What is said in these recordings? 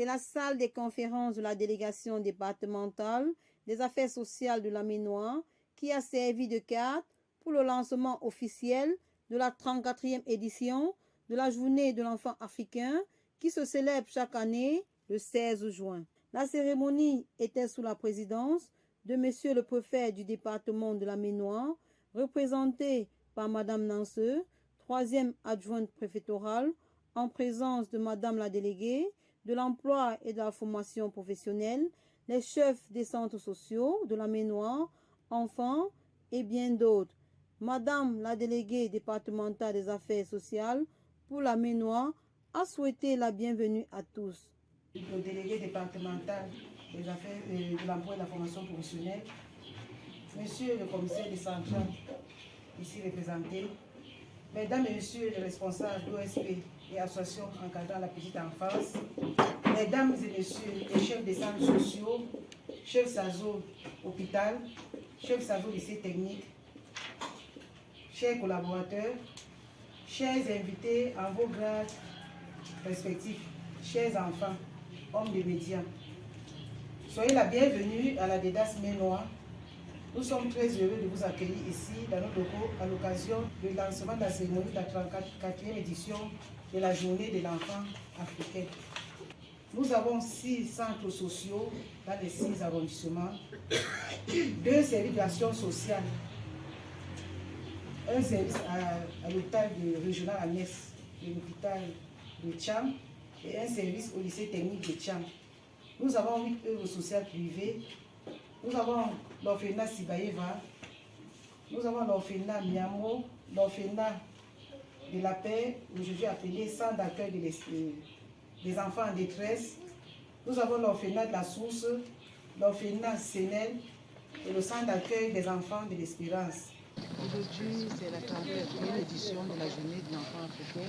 C'est la salle des conférences de la délégation départementale des affaires sociales de la Ménoire qui a servi de cadre pour le lancement officiel de la 34e édition de la Journée de l'enfant africain qui se célèbre chaque année le 16 juin. La cérémonie était sous la présidence de Monsieur le préfet du département de la Ménoire, représenté par Madame Nanceux, 3e adjointe préfectorale, en présence de Madame la déléguée de l'emploi et de la formation professionnelle, les chefs des centres sociaux de la Ménoire, enfants et bien d'autres. Madame la déléguée départementale des affaires sociales pour la Ménoire a souhaité la bienvenue à tous. Le délégué départemental des affaires de l'emploi et de la formation professionnelle, Monsieur le commissaire des centrales, ici représenté, Mesdames et Messieurs les responsables d'OSP et associations encadrant la petite enfance, Mesdames et Messieurs les chefs des centres sociaux, chefs SAZO hôpital, chefs SAZO lycée technique, chers collaborateurs, chers invités en vos grades respectifs, chers enfants, hommes des médias, soyez la bienvenue à la DEDAS Ménoire. Nous sommes très heureux de vous accueillir ici dans nos locaux à l'occasion du lancement de la cérémonie de la 34e édition de la Journée de l'enfant africain. Nous avons 6 centres sociaux dans les 6 arrondissements, 2 services d'action sociale, un service à l'hôpital régional Agnès de l'hôpital de Tcham et un service au lycée technique de Tcham. Nous avons 8 œuvres sociales privées. Nous avons l'orphelinat Sibaïeva, nous avons l'orphelinat Miamo, l'orphelinat de la paix, aujourd'hui appelé centre d'accueil des enfants en détresse. Nous avons l'orphelinat de la source, l'orphelinat Sénel et le centre d'accueil des enfants de l'espérance. Aujourd'hui, c'est la 34e édition de la Journée de l'enfant africain.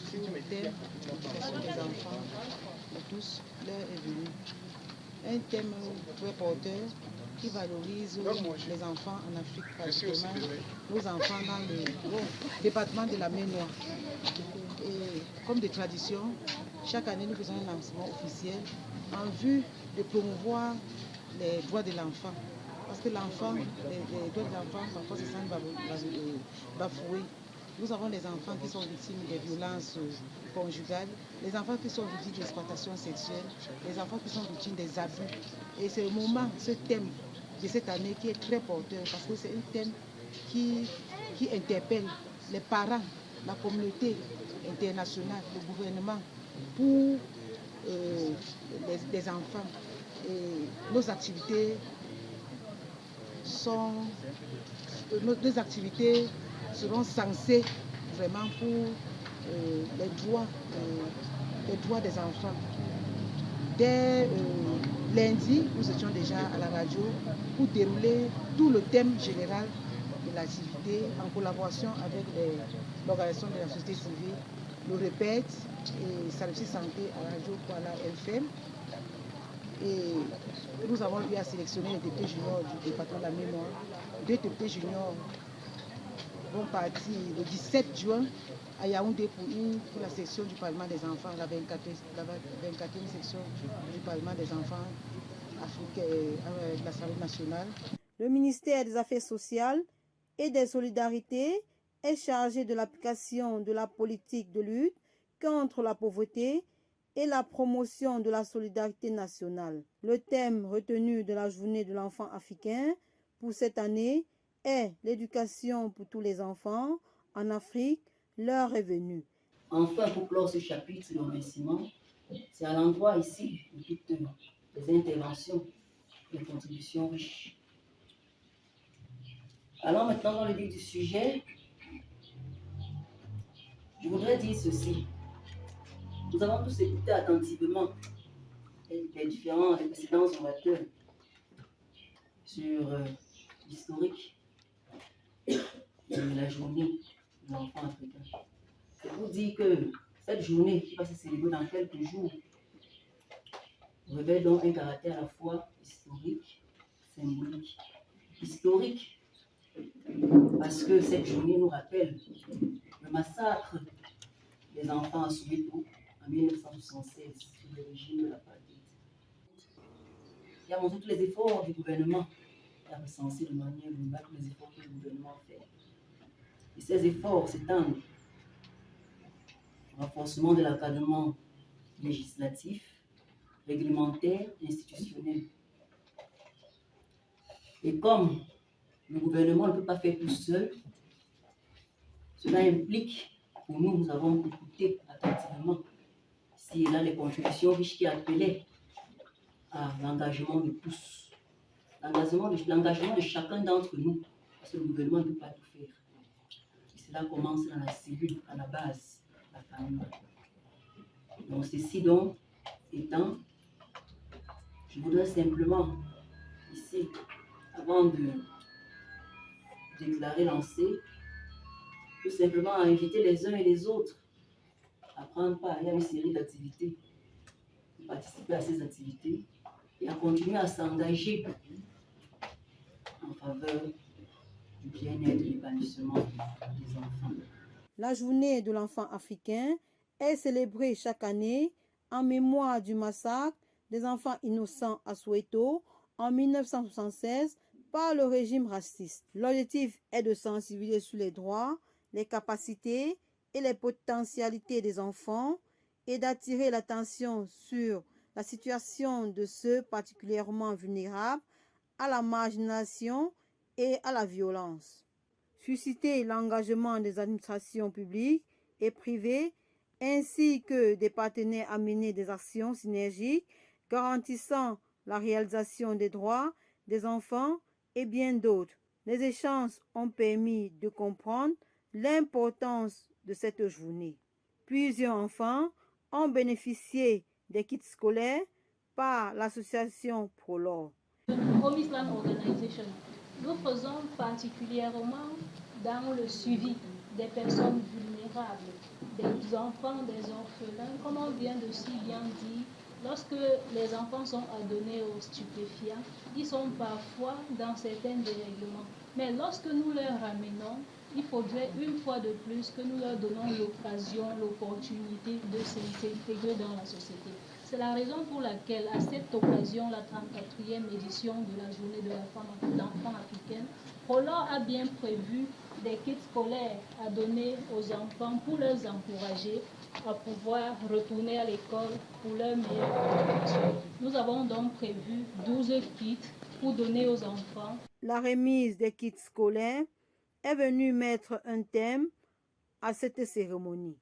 Sur le thème de l'éducation des enfants, de tous, l'heure est venue. Un thème très porteur qui valorise les enfants en Afrique, particulièrement nos enfants dans le département de la Ménoire. Et comme de tradition, chaque année nous faisons un lancement officiel en vue de promouvoir les droits de l'enfant. Parce que l'enfant, les droits de l'enfant, parfois se sentent bafoués. Nous avons les enfants qui sont victimes des violences conjugales, les enfants qui sont victimes d'exploitation sexuelle, les enfants qui sont victimes des abus. Et c'est le moment, ce thème de cette année qui est très porteur parce que c'est un thème qui interpelle les parents, la communauté internationale, le gouvernement pour les enfants. Et nos activités seront censées vraiment pour les droits des enfants. Dès lundi, nous étions déjà à la radio pour dérouler tout le thème général de l'activité en collaboration avec l'organisation de la société civile, le répète et Service Santé à la radio Kuala FM. Et nous avons eu à sélectionner les députés juniors du département de la Ménoire. 2 députés juniors vont partir le 17 juin à Yaoundé pour la section du Parlement des enfants, la 24e section du Parlement des enfants africains de l'Assemblée nationale. Le ministère des Affaires sociales et des Solidarités est chargé de l'application de la politique de lutte contre la pauvreté et la promotion de la solidarité nationale. Le thème retenu de la Journée de l'enfant africain pour cette année est l'éducation pour tous les enfants en Afrique, l'heure est venue. Enfin, pour clore ce chapitre de remerciement, c'est à l'endroit ici de toutes les interventions et contributions riches. Alors maintenant, dans le vif du sujet, je voudrais dire ceci. Nous avons tous écouté attentivement les différents précédents orateurs sur l'historique de la journée de l'enfant africain. Je vous dis que cette journée qui va se célébrer dans quelques jours revêt donc un caractère à la fois historique, symbolique. Historique, parce que cette journée nous rappelle le massacre des enfants à Soweto en 1976 sous le régime de l'apartheid. Il a montré tous les efforts du gouvernement. Il a recensé de manière globale tous les efforts que le gouvernement fait. Et ces efforts s'étendent au renforcement de l'encadrement législatif, réglementaire et institutionnel. Et comme le gouvernement ne peut pas faire tout seul, cela implique, pour nous, nous avons écouté attentivement ici et là les contributions riches qui appelaient à l'engagement de tous, l'engagement de chacun d'entre nous, parce que le gouvernement ne peut pas tout faire. Et cela commence dans la cellule, à la base, la famille. Donc ceci donc étant, je voudrais simplement ici, avant de déclarer lancé, tout simplement inviter les uns et les autres à prendre part à une série d'activités, de participer à ces activités et à continuer à s'engager en faveur du bien-être et de l'épanouissement des enfants. La journée de l'enfant africain est célébrée chaque année en mémoire du massacre des enfants innocents à Soweto en 1976 par le régime raciste. L'objectif est de sensibiliser sur les droits, les capacités et les potentialités des enfants et d'attirer l'attention sur la situation de ceux particulièrement vulnérables à la marginalisation et à la violence. Susciter l'engagement des administrations publiques et privées ainsi que des partenaires à mener des actions synergiques garantissant la réalisation des droits des enfants et bien d'autres. Les échanges ont permis de comprendre l'importance de cette journée. Plusieurs enfants ont bénéficié des kits scolaires par l'association ProLore. Promised Land Organization, nous faisons particulièrement dans le suivi des personnes vulnérables, des enfants, des orphelins, comme on vient de si bien dire. Lorsque les enfants sont adonnés aux stupéfiants, ils sont parfois dans certains dérèglements. Mais lorsque nous leur ramenons, il faudrait une fois de plus que nous leur donnons l'occasion, l'opportunité de s'intégrer dans la société. C'est la raison pour laquelle, à cette occasion, la 34e édition de la journée de l'enfant africaine, ProLore a bien prévu des kits scolaires à donner aux enfants pour les encourager à pouvoir retourner à l'école pour leur meilleure éducation. Nous avons donc prévu 12 kits pour donner aux enfants. La remise des kits scolaires est venue mettre un thème à cette cérémonie.